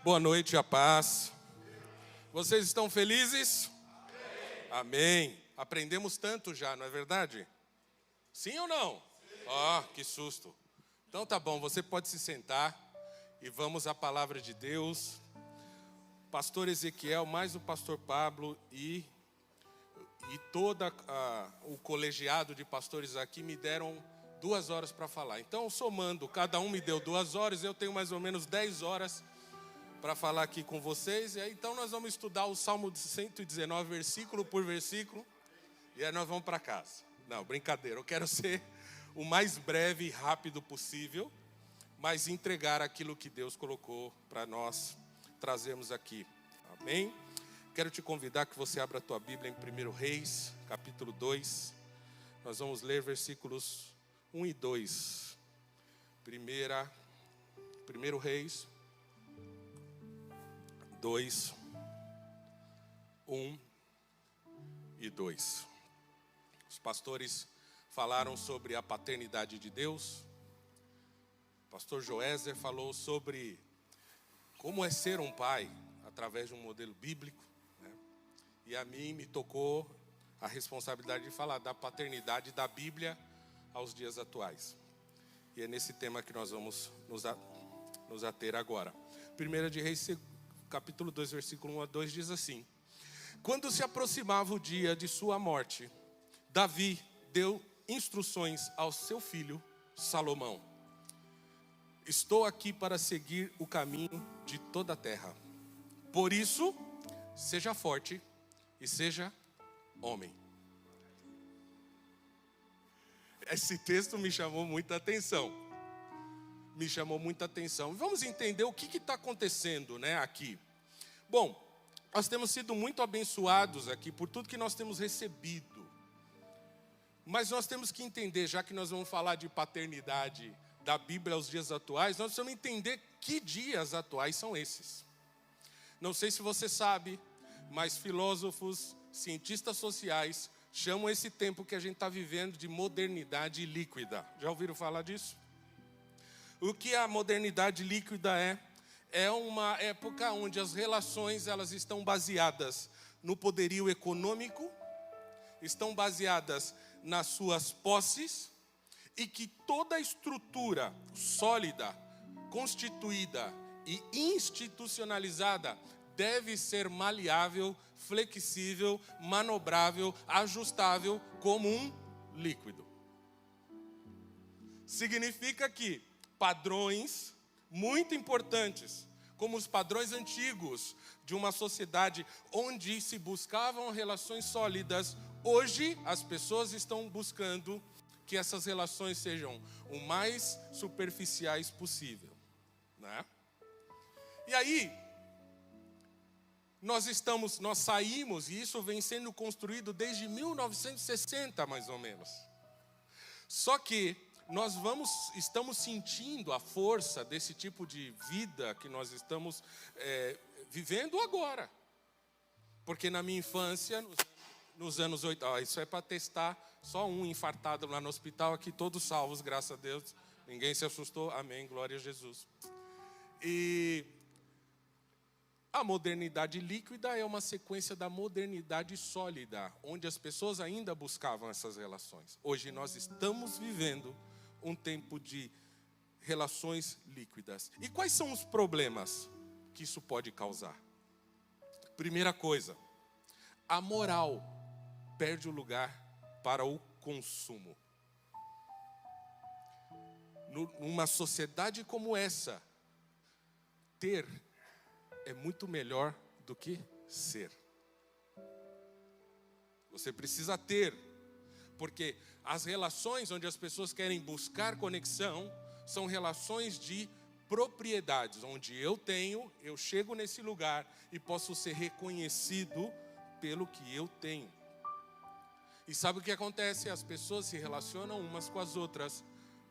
Boa noite, a paz. Vocês estão felizes? Amém. Aprendemos tanto já, não é verdade? Sim ou não? Ó, que susto. Então tá bom, você pode se sentar e vamos à palavra de Deus. Pastor Ezequiel, mais o pastor Pablo e todo o colegiado de pastores aqui me deram 2 horas para falar. Então, somando, cada um me deu 2 horas, eu tenho mais ou menos 10 horas para falar aqui com vocês. E aí, então nós vamos estudar o Salmo 119, versículo por versículo, e aí nós vamos para casa. Não, brincadeira, eu quero ser o mais breve e rápido possível, mas entregar aquilo que Deus colocou para nós trazermos aqui. Amém? Quero te convidar que você abra a tua Bíblia em 1 Reis, capítulo 2. Nós vamos ler versículos 1 e 2. 1 Reis 2, 1 e 2. Os pastores falaram sobre a paternidade de Deus. O pastor Joézer falou sobre como é ser um pai através de um modelo bíblico, né? E a mim me tocou a responsabilidade de falar da paternidade da Bíblia aos dias atuais. E é nesse tema que nós vamos nos ater agora. 1 de Reis, capítulo 2, versículo 1 a 2 diz assim: Quando se aproximava o dia de sua morte, Davi deu instruções ao seu filho Salomão: Estou aqui para seguir o caminho de toda a terra. Por isso, seja forte e seja homem. Esse texto me chamou muita atenção. Vamos entender o que está acontecendo, né, aqui. Bom, nós temos sido muito abençoados aqui por tudo que nós temos recebido. Mas nós temos que entender, já que nós vamos falar de paternidade da Bíblia aos dias atuais, nós precisamos entender que dias atuais são esses. Não sei se você sabe, mas filósofos, cientistas sociais chamam esse tempo que a gente está vivendo de modernidade líquida. Já ouviram falar disso? O que a modernidade líquida é? É uma época onde as relações elas estão baseadas no poderio econômico, estão baseadas nas suas posses, e que toda a estrutura sólida, constituída e institucionalizada deve ser maleável, flexível, manobrável, ajustável como um líquido. Significa que padrões muito importantes, como os padrões antigos de uma sociedade onde se buscavam relações sólidas, hoje as pessoas estão buscando que essas relações sejam o mais superficiais possível, né? E aí, nós saímos, e isso vem sendo construído desde 1960, mais ou menos. Só que nós estamos sentindo a força desse tipo de vida que nós estamos vivendo agora. Porque na minha infância, nos anos 80, isso é para testar, só um infartado lá no hospital, aqui todos salvos, graças a Deus. Ninguém se assustou, amém, glória a Jesus. E a modernidade líquida é uma sequência da modernidade sólida, onde as pessoas ainda buscavam essas relações. Hoje nós estamos vivendo um tempo de relações líquidas. E quais são os problemas que isso pode causar? Primeira coisa, a moral perde o lugar para o consumo. Numa sociedade como essa, ter é muito melhor do que ser. Você precisa ter, porque as relações onde as pessoas querem buscar conexão são relações de propriedades, onde eu chego nesse lugar e posso ser reconhecido pelo que eu tenho. E sabe o que acontece? As pessoas se relacionam umas com as outras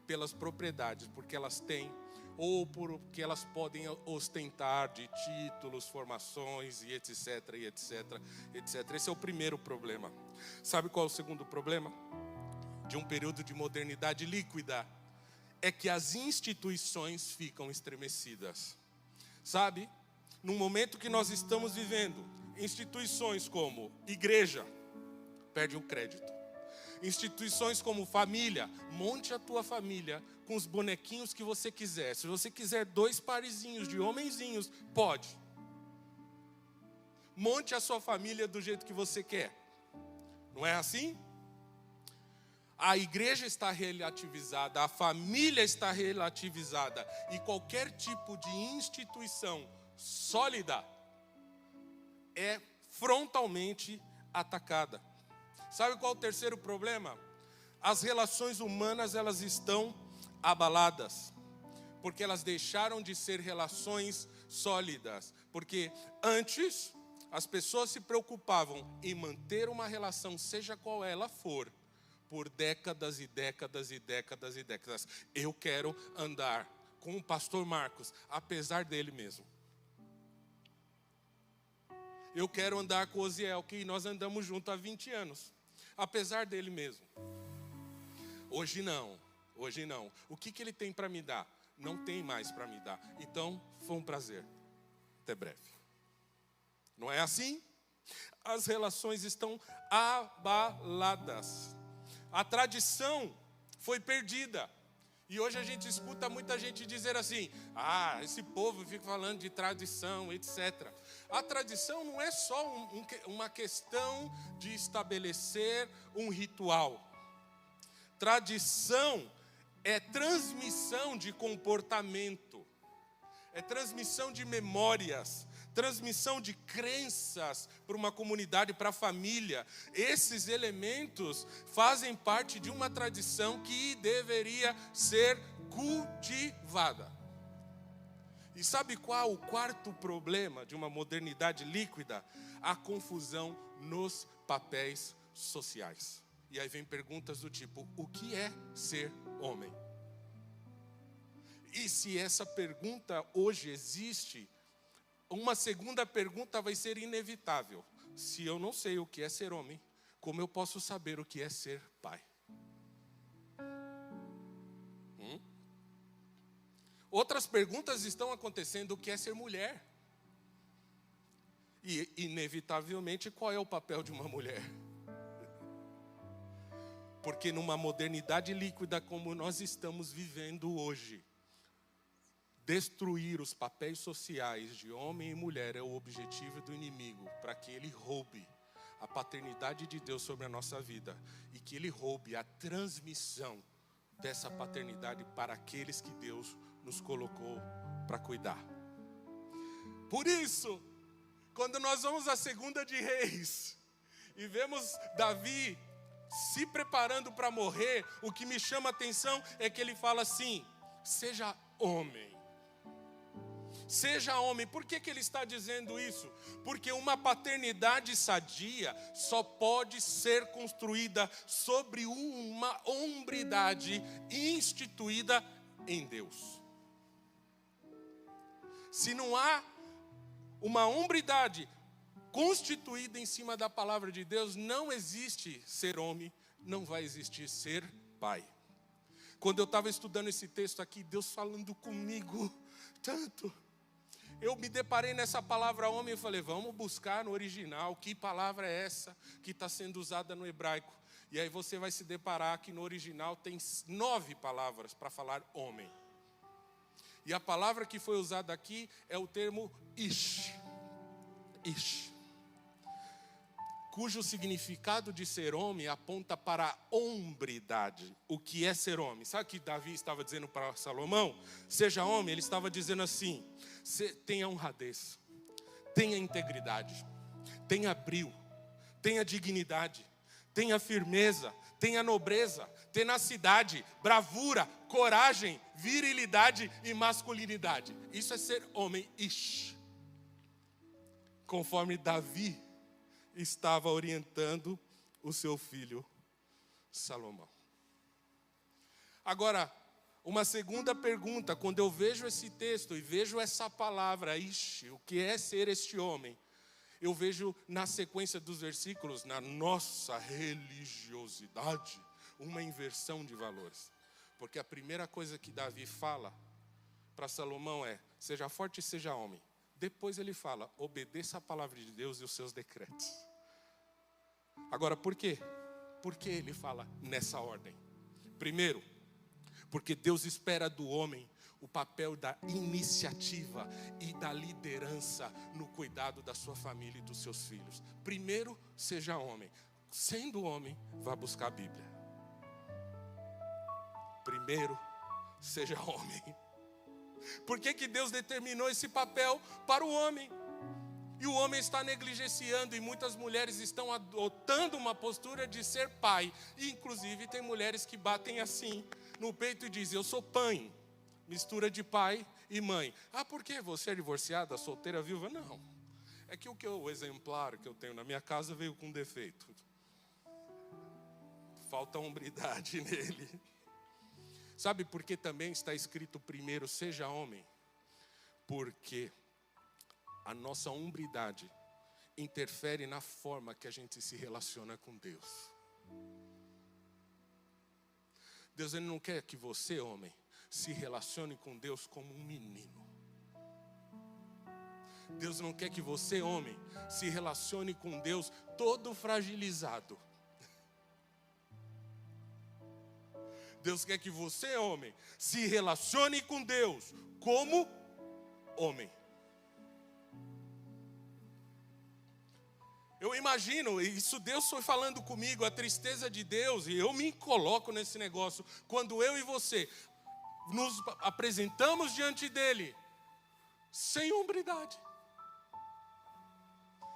pelas propriedades, porque elas têm, ou porque elas podem ostentar de títulos, formações e etc, e etc, etc. Esse é o primeiro problema. Sabe qual é o segundo problema? De um período de modernidade líquida, é que as instituições ficam estremecidas. Sabe? no momento que nós estamos vivendo, instituições como igreja, perde o crédito. Instituições como família, monte a tua família com os bonequinhos que você quiser. Se você quiser 2 parezinhos de homenzinhos, pode. Monte a sua família do jeito que você quer. Não é assim? A igreja está relativizada, a família está relativizada. E qualquer tipo de instituição sólida é frontalmente atacada. Sabe qual é o terceiro problema? As relações humanas, elas estão abaladas. Porque elas deixaram de ser relações sólidas. Porque antes, as pessoas se preocupavam em manter uma relação, seja qual ela for, por décadas e décadas e décadas e décadas. Eu quero andar com o pastor Marcos, apesar dele mesmo. Eu quero andar com o Osiel, que nós andamos juntos há 20 anos. Apesar dele mesmo. Hoje não. O que ele tem para me dar? Não tem mais para me dar. Então, foi um prazer. Até breve. Não é assim? As relações estão abaladas. A tradição foi perdida. E hoje a gente escuta muita gente dizer assim: esse povo fica falando de tradição, etc. A tradição não é só uma questão de estabelecer um ritual. Tradição é transmissão de comportamento, é transmissão de memórias, transmissão de crenças para uma comunidade, para a família. Esses elementos fazem parte de uma tradição que deveria ser cultivada. E sabe qual o quarto problema de uma modernidade líquida? A confusão nos papéis sociais. E aí vem perguntas do tipo: o que é ser homem? E se essa pergunta hoje existe, uma segunda pergunta vai ser inevitável. Se eu não sei o que é ser homem, como eu posso saber o que é ser pai? Outras perguntas estão acontecendo: o que é ser mulher? E, inevitavelmente, qual é o papel de uma mulher? Porque numa modernidade líquida como nós estamos vivendo hoje, destruir os papéis sociais de homem e mulher é o objetivo do inimigo, para que ele roube a paternidade de Deus sobre a nossa vida e que ele roube a transmissão dessa paternidade para aqueles que Deus nos colocou para cuidar. Por isso, quando nós vamos à 2 de Reis e vemos Davi se preparando para morrer, o que me chama a atenção é que ele fala assim: seja homem. Seja homem. Por que ele está dizendo isso? Porque uma paternidade sadia só pode ser construída sobre uma hombridade instituída em Deus. Se não há uma hombridade constituída em cima da palavra de Deus, não existe ser homem, não vai existir ser pai. Quando eu estava estudando esse texto aqui, Deus falando comigo tanto, eu me deparei nessa palavra homem e falei: vamos buscar no original, que palavra é essa que está sendo usada no hebraico? E aí você vai se deparar que no original tem 9 palavras para falar homem. E a palavra que foi usada aqui é o termo ish. Ish. Cujo significado de ser homem aponta para a hombridade. O que é ser homem? Sabe o que Davi estava dizendo para Salomão? Seja homem, ele estava dizendo assim: tenha honradez, tenha integridade, tenha brio, tenha dignidade, tenha firmeza, tenha nobreza, tenacidade, bravura, coragem, virilidade e masculinidade. Isso é ser homem, ish. Conforme Davi estava orientando o seu filho Salomão. Agora, uma segunda pergunta: quando eu vejo esse texto e vejo essa palavra, ish, o que é ser este homem? Eu vejo na sequência dos versículos, na nossa religiosidade, uma inversão de valores. Porque a primeira coisa que Davi fala para Salomão é: seja forte e seja homem. Depois ele fala, obedeça a palavra de Deus e os seus decretos. Agora, por quê? Por que ele fala nessa ordem? Primeiro, porque Deus espera do homem o papel da iniciativa e da liderança no cuidado da sua família e dos seus filhos. Primeiro, seja homem. Sendo homem, vá buscar a Bíblia. Primeiro, seja homem. Por que que Deus determinou esse papel para o homem? E o homem está negligenciando, e muitas mulheres estão adotando uma postura de ser pai. E inclusive tem mulheres que batem assim no peito e dizem, eu sou pai. Mistura de pai e mãe. Ah, por quê? Você é divorciada, solteira, viúva? Não. É que o exemplar que eu tenho na minha casa veio com defeito. Falta hombridade nele. Sabe por que também está escrito primeiro, seja homem? Porque a nossa hombridade interfere na forma que a gente se relaciona com Deus. Deus, ele não quer que você, homem, se relacione com Deus como um menino. Deus não quer que você, homem, se relacione com Deus todo fragilizado. Deus quer que você, homem, se relacione com Deus como homem. Eu imagino, isso Deus foi falando comigo, a tristeza de Deus, e eu me coloco nesse negócio, quando eu e você nos apresentamos diante dele, sem hombridade.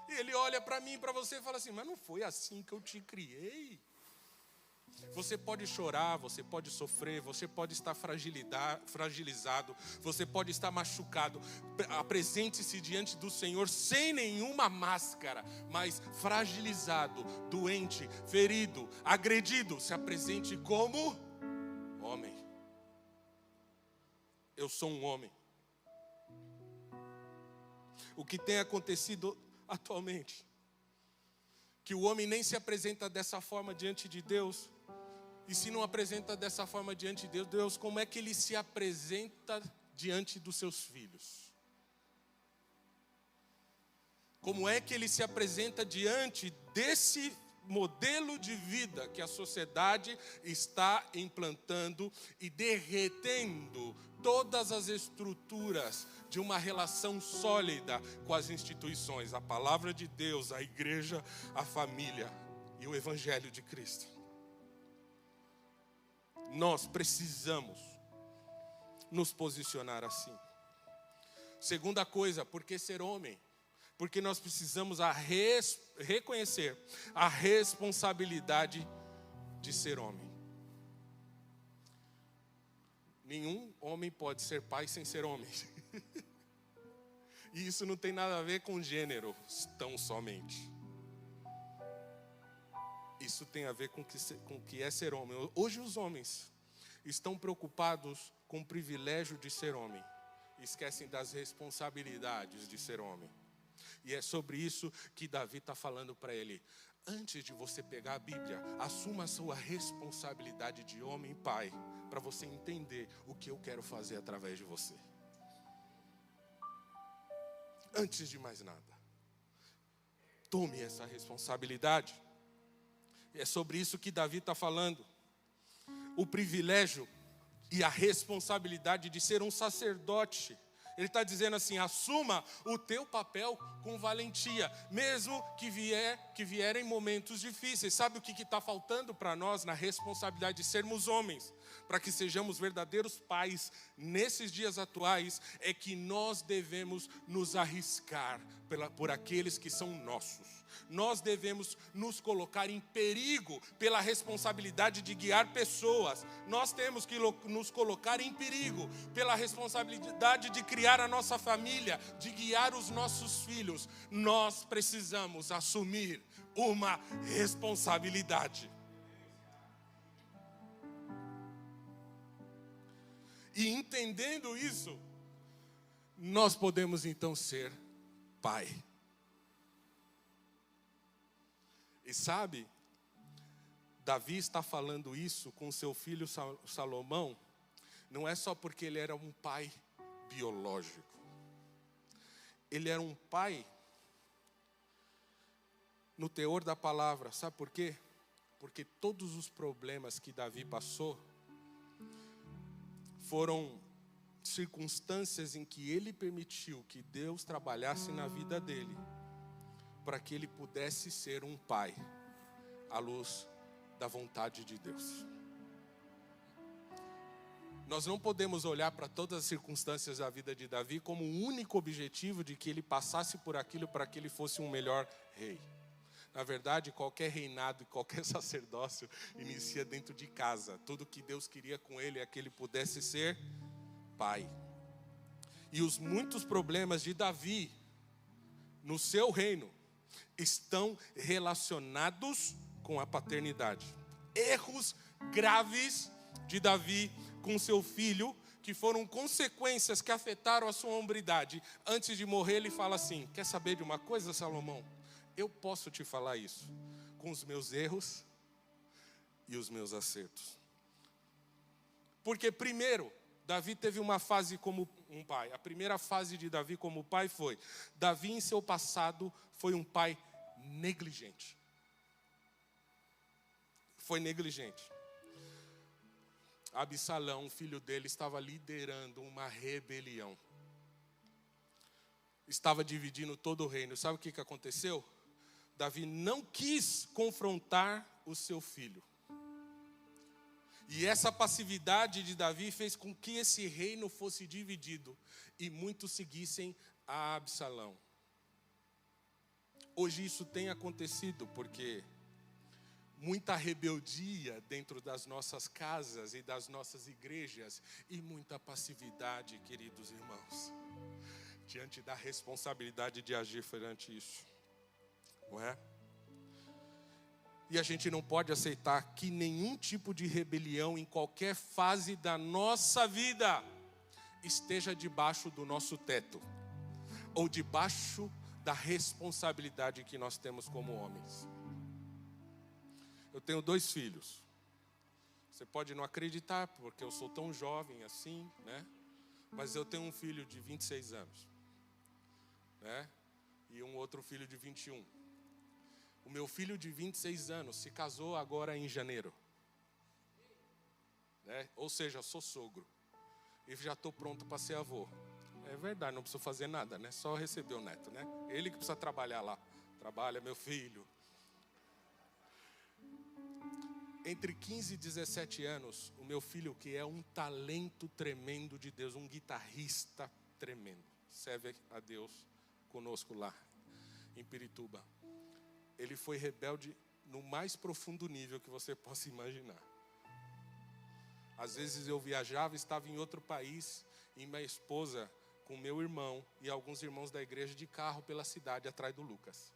E ele olha para mim e para você e fala assim, mas não foi assim que eu te criei. Você pode chorar, você pode sofrer, você pode estar fragilizado, você pode estar machucado. Apresente-se diante do Senhor sem nenhuma máscara, mas fragilizado, doente, ferido, agredido. Se apresente como homem. Eu sou um homem. O que tem acontecido atualmente? Que o homem nem se apresenta dessa forma diante de Deus. E se não apresenta dessa forma diante de Deus, como é que ele se apresenta diante dos seus filhos? Como é que ele se apresenta diante desse modelo de vida que a sociedade está implantando e derretendo todas as estruturas de uma relação sólida com as instituições, a palavra de Deus, a igreja, a família e o evangelho de Cristo? Nós precisamos nos posicionar assim. Segunda coisa, por que ser homem? Porque nós precisamos reconhecer a responsabilidade de ser homem. Nenhum homem pode ser pai sem ser homem. E isso não tem nada a ver com gênero, tão somente. Isso tem a ver com o que é ser homem. Hoje os homens estão preocupados com o privilégio de ser homem. Esquecem das responsabilidades de ser homem. E é sobre isso que Davi está falando para ele. Antes de você pegar a Bíblia, assuma a sua responsabilidade de homem e pai, para você entender o que eu quero fazer através de você. Antes de mais nada, tome essa responsabilidade. É sobre isso que Davi está falando. O privilégio e a responsabilidade de ser um sacerdote. Ele está dizendo assim, assuma o teu papel com valentia, mesmo que vierem momentos difíceis. Sabe o que está faltando para nós na responsabilidade de sermos homens? Para que sejamos verdadeiros pais nesses dias atuais, é que nós devemos nos arriscar por aqueles que são nossos. Nós devemos nos colocar em perigo pela responsabilidade de guiar pessoas. Nós temos que nos colocar em perigo pela responsabilidade de criar a nossa família, de guiar os nossos filhos. Nós precisamos assumir uma responsabilidade. E entendendo isso, nós podemos então ser pai. E sabe, Davi está falando isso com seu filho Salomão, não é só porque ele era um pai biológico. ele era um pai no teor da palavra. Sabe por quê? Porque todos os problemas que Davi passou foram circunstâncias em que ele permitiu que Deus trabalhasse na vida dele, para que ele pudesse ser um pai à luz da vontade de Deus. Nós não podemos olhar para todas as circunstâncias da vida de Davi como um único objetivo de que ele passasse por aquilo para que ele fosse um melhor rei. Na verdade, qualquer reinado e qualquer sacerdócio inicia dentro de casa. Tudo que Deus queria com ele é que ele pudesse ser pai. E os muitos problemas de Davi no seu reino estão relacionados com a paternidade. Erros graves de Davi com seu filho, que foram consequências que afetaram a sua hombridade. Antes de morrer, ele fala assim: quer saber de uma coisa, Salomão? Eu posso te falar isso, com os meus erros e os meus acertos. Porque primeiro, Davi teve uma fase como um pai. A primeira fase de Davi como pai foi: Davi em seu passado foi um pai negligente. Foi negligente. Absalão, filho dele, estava liderando uma rebelião. Estava dividindo todo o reino. Sabe o que aconteceu? Davi não quis confrontar o seu filho. E essa passividade de Davi fez com que esse reino fosse dividido e muitos seguissem a Absalão. Hoje isso tem acontecido porque muita rebeldia dentro das nossas casas e das nossas igrejas e muita passividade, queridos irmãos, diante da responsabilidade de agir perante isso, não é? E a gente não pode aceitar que nenhum tipo de rebelião em qualquer fase da nossa vida esteja debaixo do nosso teto ou debaixo da responsabilidade que nós temos como homens. Eu tenho 2 filhos. Você pode não acreditar porque eu sou tão jovem assim, né? Mas eu tenho um filho de 26 anos, né? E um outro filho de 21. O meu filho de 26 anos se casou agora em janeiro, né? Ou seja, sou sogro. E já estou pronto para ser avô. É verdade, não preciso fazer nada, né? Só receber o neto, né? Ele que precisa trabalhar lá. Trabalha, meu filho. Entre 15 e 17 anos, o meu filho, que é um talento tremendo de Deus, um guitarrista tremendo, serve a Deus conosco lá em Pirituba. Ele foi rebelde no mais profundo nível que você possa imaginar. Às vezes eu viajava, estava em outro país, e minha esposa, com meu irmão e alguns irmãos da igreja de carro pela cidade, atrás do Lucas.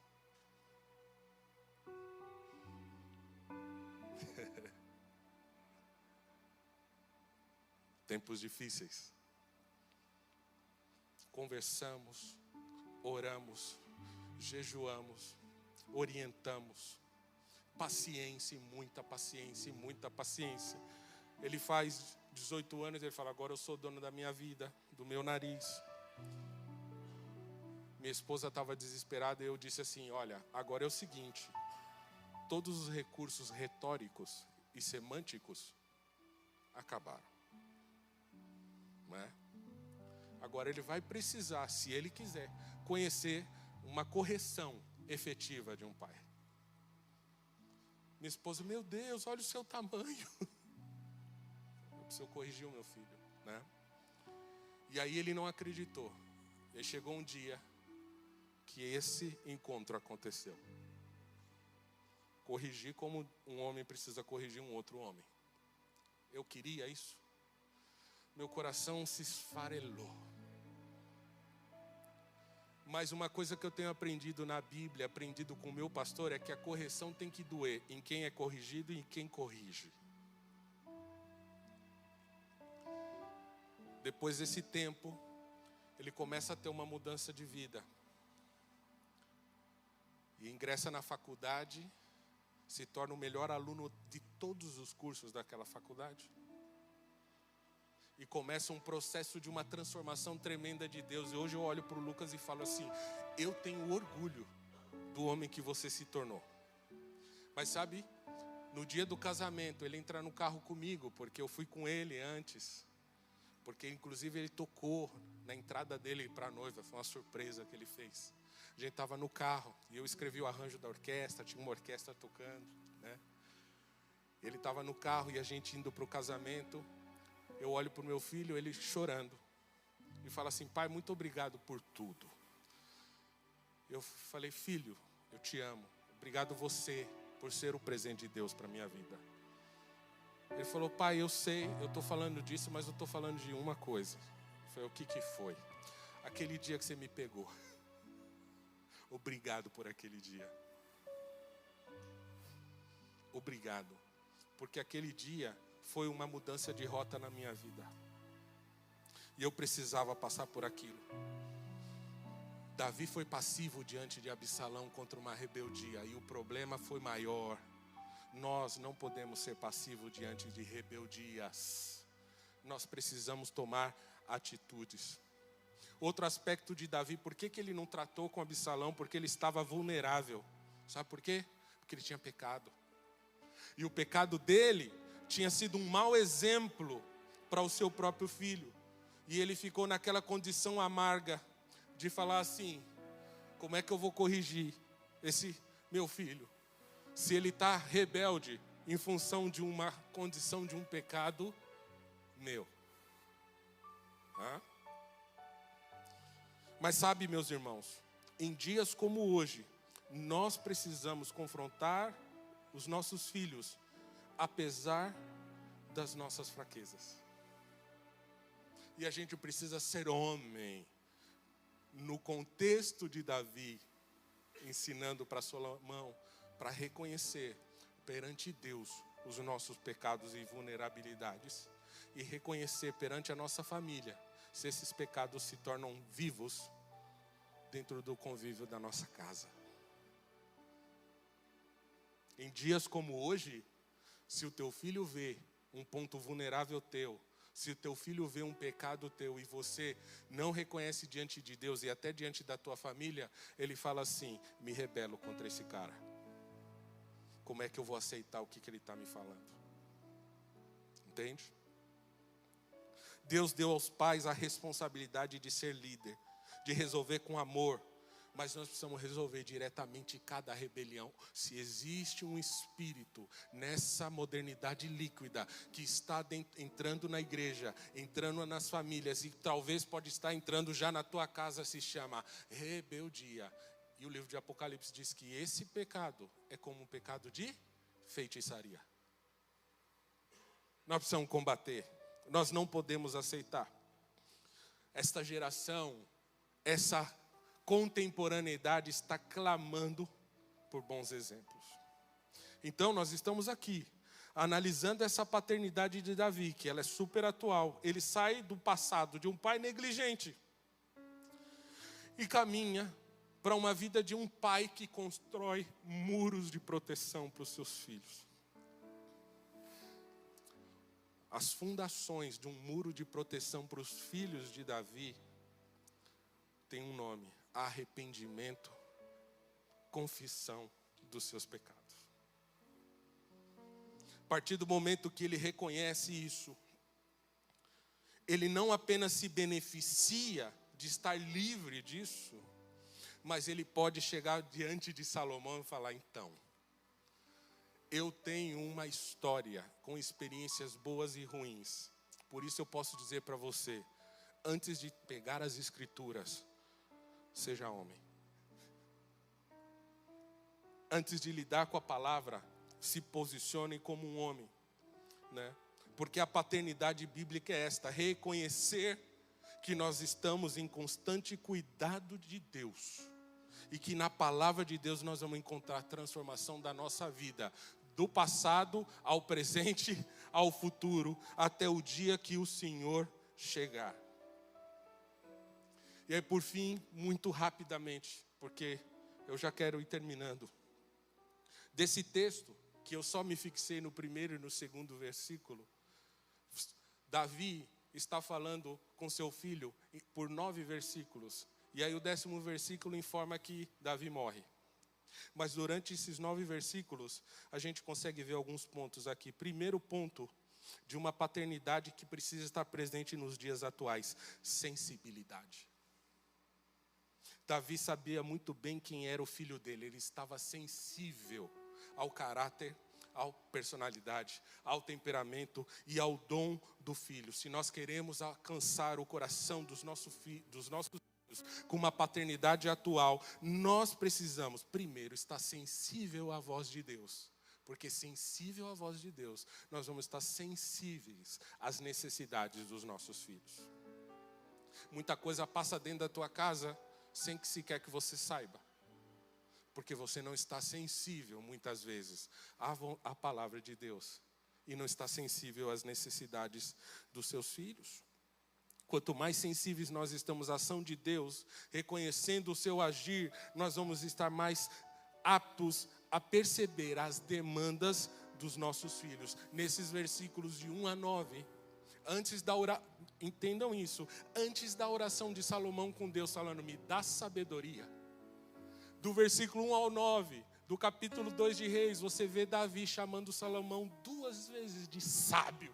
Tempos difíceis. Conversamos, oramos, jejuamos, orientamos. Paciência e muita paciência e muita paciência. Ele faz 18 anos, ele fala: agora eu sou dono da minha vida, do meu nariz. Minha esposa estava desesperada e eu disse assim: olha, agora é o seguinte, todos os recursos retóricos e semânticos acabaram, não é? Agora ele vai precisar, se ele quiser, conhecer uma correção efetiva de um pai. Minha esposa: meu Deus, olha o seu tamanho. Eu preciso corrigir o meu filho, né? E aí ele não acreditou. E chegou um dia que esse encontro aconteceu. Corrigir como um homem precisa corrigir um outro homem. Eu queria isso. Meu coração se esfarelou. Mas uma coisa que eu tenho aprendido na Bíblia, aprendido com o meu pastor, é que a correção tem que doer em quem é corrigido e em quem corrige. Depois desse tempo, ele começa a ter uma mudança de vida. E ingressa na faculdade, se torna o melhor aluno de todos os cursos daquela faculdade. E começa um processo de uma transformação tremenda de Deus. E hoje eu olho para o Lucas e falo assim: eu tenho orgulho do homem que você se tornou. Mas sabe, no dia do casamento, ele entra no carro comigo, porque eu fui com ele antes. Porque inclusive ele tocou na entrada dele para a noiva, foi uma surpresa que ele fez. A gente estava no carro e eu escrevi o arranjo da orquestra, tinha uma orquestra tocando, né? Ele estava no carro e a gente indo para o casamento. Eu olho para o meu filho, ele chorando. E fala assim: pai, muito obrigado por tudo. Eu falei: filho, eu te amo. Obrigado você por ser o presente de Deus para a minha vida. Ele falou: pai, eu sei, eu estou falando disso, mas eu estou falando de uma coisa. Eu falei: o que foi? Aquele dia que você me pegou. Obrigado por aquele dia. Obrigado. Porque aquele dia foi uma mudança de rota na minha vida. E eu precisava passar por aquilo. Davi foi passivo diante de Absalão contra uma rebeldia. E o problema foi maior. Nós não podemos ser passivos diante de rebeldias. Nós precisamos tomar atitudes. Outro aspecto de Davi, por que ele não tratou com Absalão? Porque ele estava vulnerável. Sabe por quê? Porque ele tinha pecado. E o pecado dele tinha sido um mau exemplo para o seu próprio filho. E ele ficou naquela condição amarga de falar assim: como é que eu vou corrigir esse meu filho? Se ele está rebelde em função de uma condição de um pecado meu. Mas sabe, meus irmãos, em dias como hoje, nós precisamos confrontar os nossos filhos, apesar das nossas fraquezas. E a gente precisa ser homem. No contexto de Davi, ensinando para Salomão, para reconhecer perante Deus os nossos pecados e vulnerabilidades. E reconhecer perante a nossa família, se esses pecados se tornam vivos dentro do convívio da nossa casa. Em dias como hoje, se o teu filho vê um ponto vulnerável teu, se o teu filho vê um pecado teu e você não reconhece diante de Deus e até diante da tua família, ele fala assim: me rebelo contra esse cara. Como é que eu vou aceitar o que ele está me falando? Entende? Deus deu aos pais a responsabilidade de ser líder, de resolver com amor. Mas nós precisamos resolver diretamente cada rebelião. Se existe um espírito nessa modernidade líquida que está entrando na igreja, entrando nas famílias e talvez pode estar entrando já na tua casa, se chama rebeldia. E o livro de Apocalipse diz que esse pecado é como um pecado de feitiçaria. Nós precisamos combater. Nós não podemos aceitar. Esta geração, essa contemporaneidade está clamando por bons exemplos. Então nós estamos aqui analisando essa paternidade de Davi, que ela é super atual. Ele sai do passado de um pai negligente e caminha para uma vida de um pai que constrói muros de proteção para os seus filhos. As fundações de um muro de proteção para os filhos de Davi tem um nome: arrependimento, confissão dos seus pecados. A partir do momento que ele reconhece isso, ele não apenas se beneficia de estar livre disso, mas ele pode chegar diante de Salomão e falar: então, eu tenho uma história com experiências boas e ruins. Por isso eu posso dizer para você, antes de pegar as escrituras, seja homem. Antes de lidar com a palavra, se posicione como um homem, né? Porque a paternidade bíblica é esta: reconhecer que nós estamos em constante cuidado de Deus e que na palavra de Deus nós vamos encontrar a transformação da nossa vida, do passado ao presente, ao futuro, até o dia que o Senhor chegar. E aí, por fim, muito rapidamente, porque eu já quero ir terminando, desse texto, que eu só me fixei no primeiro e no segundo versículo, Davi, está falando com seu filho por 9 versículos. E aí o 10º versículo informa que Davi morre. Mas durante esses 9 versículos, a gente consegue ver alguns pontos aqui. Primeiro ponto de uma paternidade que precisa estar presente nos dias atuais: sensibilidade. Davi sabia muito bem quem era o filho dele. Ele estava sensível ao caráter, à personalidade, ao temperamento e ao dom do filho. Se nós queremos alcançar o coração dos nossos filhos com uma paternidade atual, nós precisamos, primeiro, estar sensível à voz de Deus. Porque sensível à voz de Deus, nós vamos estar sensíveis às necessidades dos nossos filhos. Muita coisa passa dentro da tua casa sem que sequer que você saiba. Porque você não está sensível, muitas vezes, à palavra de Deus. E não está sensível às necessidades dos seus filhos. Quanto mais sensíveis nós estamos à ação de Deus, reconhecendo o seu agir, nós vamos estar mais aptos a perceber as demandas dos nossos filhos. Nesses versículos de 1 a 9, entendam isso, antes da oração de Salomão com Deus, falando, me dá sabedoria. Do versículo 1 ao 9, do capítulo 2 de Reis, você vê Davi chamando Salomão 2 vezes de sábio.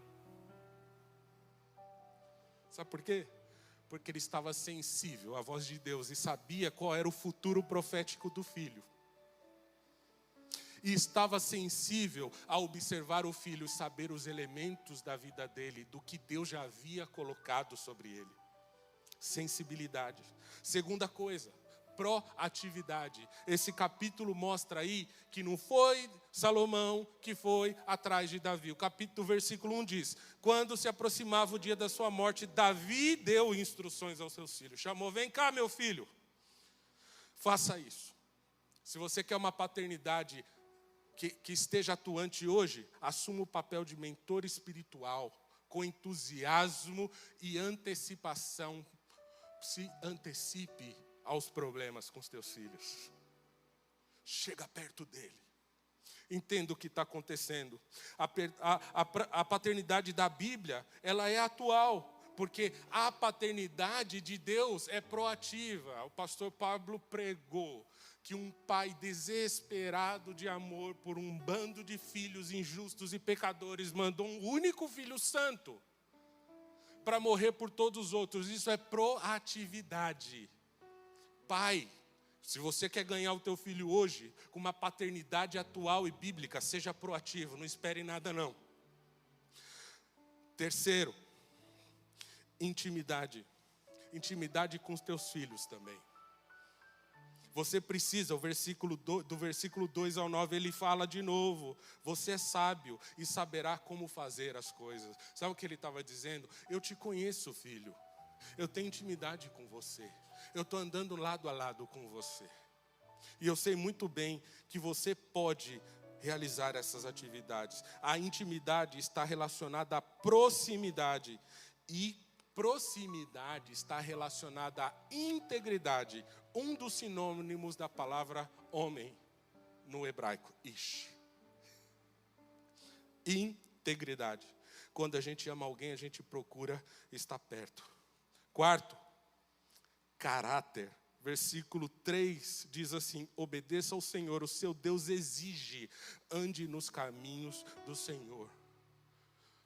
Sabe por quê? Porque ele estava sensível à voz de Deus e sabia qual era o futuro profético do filho. E estava sensível a observar o filho, saber os elementos da vida dele, do que Deus já havia colocado sobre ele. Sensibilidade. Segunda coisa, proatividade. Esse capítulo mostra aí que não foi Salomão que foi atrás de Davi. O versículo 1 diz, quando se aproximava o dia da sua morte, Davi deu instruções aos seus filhos. Chamou, vem cá meu filho, faça isso. Se você quer uma paternidade que esteja atuante hoje, assuma o papel de mentor espiritual, com entusiasmo e antecipação. Se antecipe aos problemas com os teus filhos. Chega perto dele. Entenda o que está acontecendo. A paternidade da Bíblia, ela é atual. Porque a paternidade de Deus é proativa. O pastor Pablo pregou que um pai desesperado de amor por um bando de filhos injustos e pecadores mandou um único filho santo para morrer por todos os outros. Isso é proatividade. Pai, se você quer ganhar o teu filho hoje com uma paternidade atual e bíblica, seja proativo, não espere nada não. Terceiro, intimidade. Intimidade com os teus filhos também. Você precisa, do versículo 2 ao 9, ele fala de novo. Você é sábio e saberá como fazer as coisas. Sabe o que ele estava dizendo? Eu te conheço, filho. Eu tenho intimidade com você. Eu estou andando lado a lado com você. E eu sei muito bem que você pode realizar essas atividades. A intimidade está relacionada à proximidade. E proximidade está relacionada à integridade. Um dos sinônimos da palavra homem no hebraico, ish. Integridade. Quando a gente ama alguém, a gente procura estar perto. Quarto, caráter. Versículo 3 diz assim, obedeça ao Senhor, o seu Deus exige, ande nos caminhos do Senhor.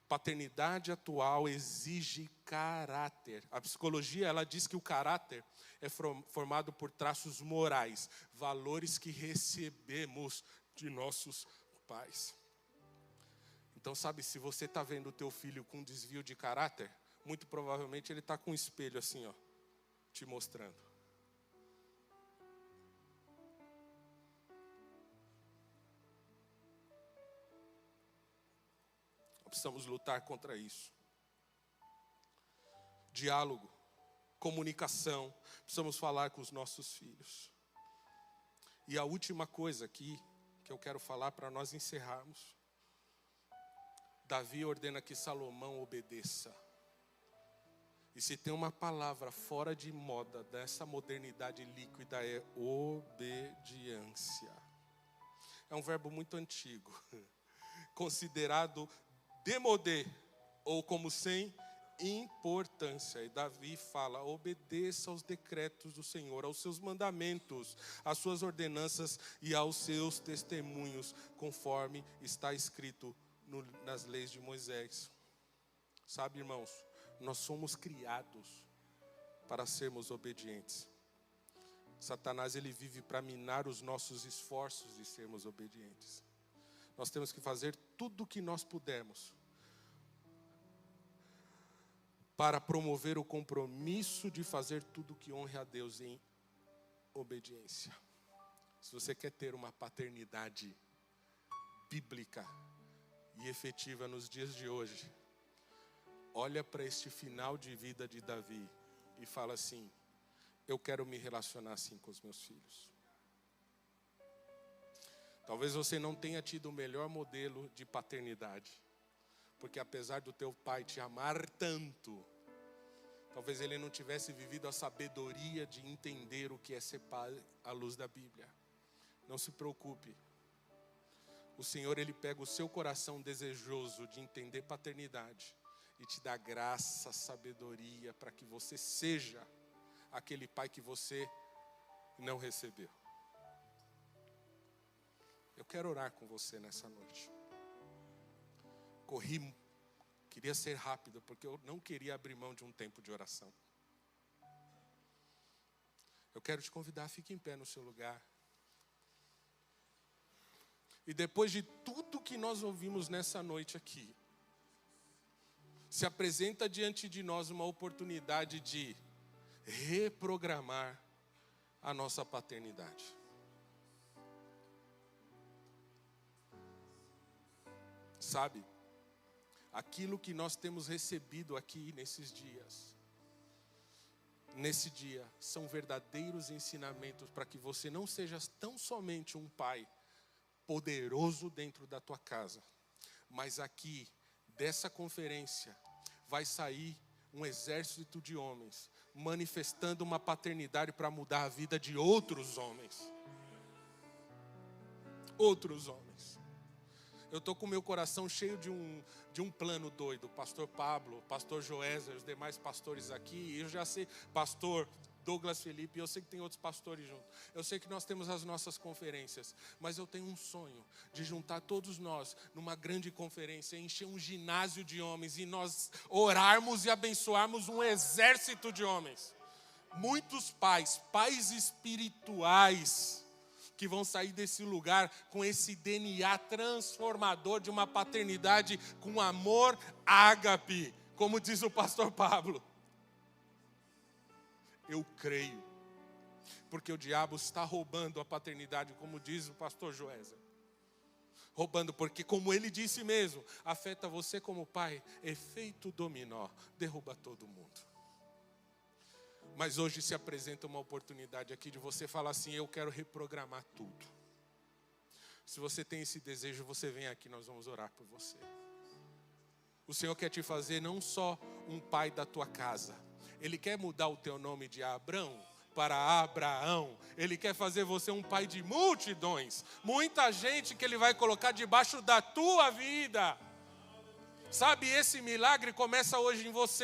Paternidade atual exige caráter. A psicologia, ela diz que o caráter é formado por traços morais, valores que recebemos de nossos pais. Então, sabe, se você está vendo o teu filho com desvio de caráter, muito provavelmente ele está com um espelho assim, ó, te mostrando. Precisamos lutar contra isso. Diálogo, comunicação, precisamos falar com os nossos filhos. E a última coisa aqui, que eu quero falar para nós encerrarmos. Davi ordena que Salomão obedeça. E se tem uma palavra fora de moda dessa modernidade líquida é obediência. É um verbo muito antigo, considerado démodé, ou como sem importância. E Davi fala: obedeça aos decretos do Senhor, aos seus mandamentos, às suas ordenanças e aos seus testemunhos, conforme está escrito nas leis de Moisés. Sabe, irmãos, nós somos criados para sermos obedientes. Satanás, ele vive para minar os nossos esforços de sermos obedientes. Nós temos que fazer tudo o que nós pudermos para promover o compromisso de fazer tudo que honre a Deus em obediência. Se você quer ter uma paternidade bíblica e efetiva nos dias de hoje, olha para este final de vida de Davi e fala assim: eu quero me relacionar assim com os meus filhos. Talvez você não tenha tido o melhor modelo de paternidade, porque apesar do teu pai te amar tanto, talvez ele não tivesse vivido a sabedoria de entender o que é ser pai à luz da Bíblia. Não se preocupe. O Senhor, ele pega o seu coração desejoso de entender paternidade e te dá graça, sabedoria para que você seja aquele pai que você não recebeu. Eu quero orar com você nessa noite. Queria ser rápido, porque eu não queria abrir mão de um tempo de oração. Eu quero te convidar, fique em pé no seu lugar. E depois de tudo que nós ouvimos nessa noite aqui, se apresenta diante de nós uma oportunidade de reprogramar a nossa paternidade. Sabe, aquilo que nós temos recebido aqui nesse dia, são verdadeiros ensinamentos para que você não seja tão somente um pai poderoso dentro da tua casa, mas aqui, dessa conferência, vai sair um exército de homens, manifestando uma paternidade para mudar a vida de outros homens. Outros homens. Eu estou com o meu coração cheio de um plano doido. Pastor Pablo, pastor Joézer, os demais pastores aqui. Eu já sei, pastor Douglas Felipe, eu sei que tem outros pastores junto. Eu sei que nós temos as nossas conferências. Mas eu tenho um sonho de juntar todos nós numa grande conferência, encher um ginásio de homens e nós orarmos e abençoarmos um exército de homens. Muitos pais espirituais, que vão sair desse lugar com esse DNA transformador de uma paternidade com amor ágape, como diz o pastor Pablo. Eu creio, porque o diabo está roubando a paternidade, como diz o pastor Joézer. Roubando, porque como ele disse mesmo, afeta você como pai, efeito dominó, derruba todo mundo. Mas hoje se apresenta uma oportunidade aqui de você falar assim: eu quero reprogramar tudo. Se você tem esse desejo, você vem aqui, nós vamos orar por você. O Senhor quer te fazer não só um pai da tua casa. Ele quer mudar o teu nome de Abrão para Abraão. Ele quer fazer você um pai de multidões. Muita gente que Ele vai colocar debaixo da tua vida. Sabe, esse milagre começa hoje em você.